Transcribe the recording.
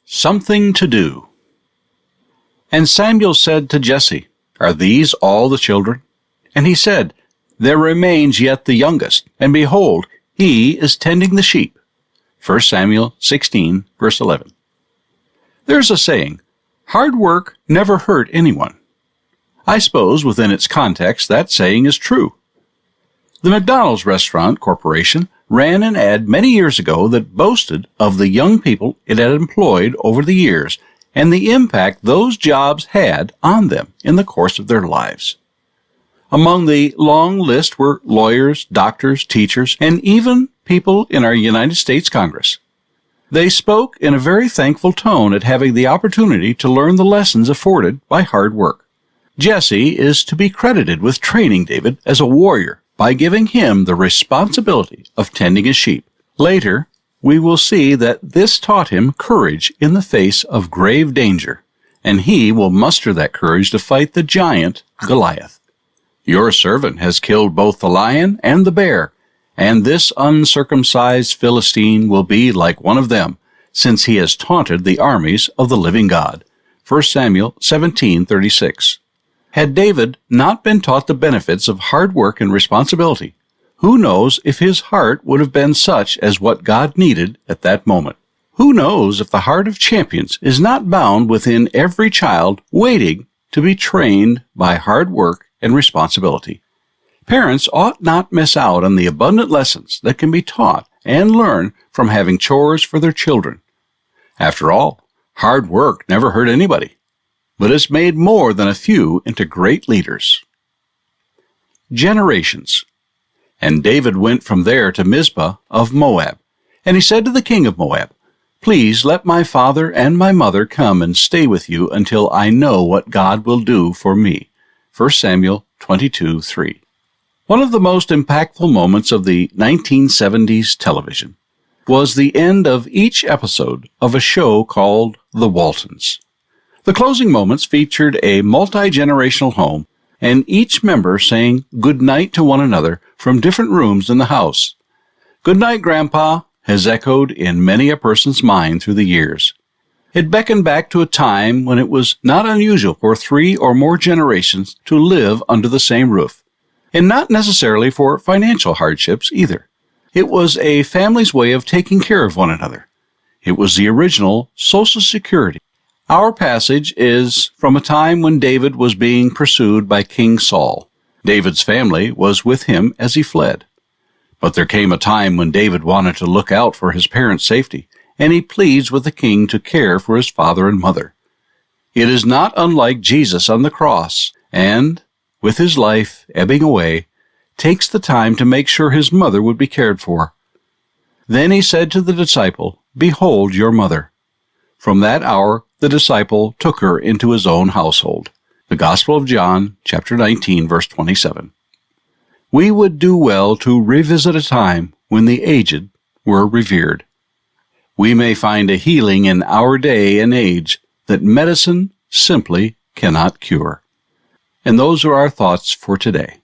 Something to do. And Samuel said to Jesse, Are these all the children? And he said, There remains yet the youngest, and behold, he is tending the sheep. 1 Samuel 16, verse 11. There's a saying, hard work never hurt anyone. I suppose within its context that saying is true. The McDonald's Restaurant Corporation ran an ad many years ago that boasted of the young people it had employed over the years and the impact those jobs had on them in the course of their lives. Among the long list were lawyers, doctors, teachers, and even people in our United States Congress. They spoke in a very thankful tone at having the opportunity to learn the lessons afforded by hard work. Jesse is to be credited with training David as a warrior by giving him the responsibility of tending his sheep. Later, we will see that this taught him courage in the face of grave danger, and he will muster that courage to fight the giant Goliath. Your servant has killed both the lion and the bear, and this uncircumcised Philistine will be like one of them, since he has taunted the armies of the living God. 1 Samuel 17:36. Had David not been taught the benefits of hard work and responsibility, who knows if his heart would have been such as what God needed at that moment? Who knows if the heart of champions is not bound within every child waiting to be trained by hard work and responsibility? Parents ought not miss out on the abundant lessons that can be taught and learned from having chores for their children. After all, hard work never hurt anybody, but has made more than a few into great leaders. Generations. And David went from there to Mizpah of Moab. And he said to the king of Moab, Please let my father and my mother come and stay with you until I know what God will do for me. 1 Samuel 22:3. One of the most impactful moments of the 1970s television was the end of each episode of a show called The Waltons. The closing moments featured a multi-generational home and each member saying good night to one another from different rooms in the house. Good night, Grandpa, has echoed in many a person's mind through the years. It beckoned back to a time when it was not unusual for 3 or more generations to live under the same roof, and not necessarily for financial hardships either. It was a family's way of taking care of one another. It was the original Social Security. Our passage is from a time when David was being pursued by King Saul. David's family was with him as he fled. But there came a time when David wanted to look out for his parents' safety, and he pleads with the king to care for his father and mother. It is not unlike Jesus on the cross, and, with his life ebbing away, takes the time to make sure his mother would be cared for. Then he said to the disciple, Behold your mother. From that hour, the disciple took her into his own household. The Gospel of John, chapter 19, verse 27. We would do well to revisit a time when the aged were revered. We may find a healing in our day and age that medicine simply cannot cure. And those are our thoughts for today.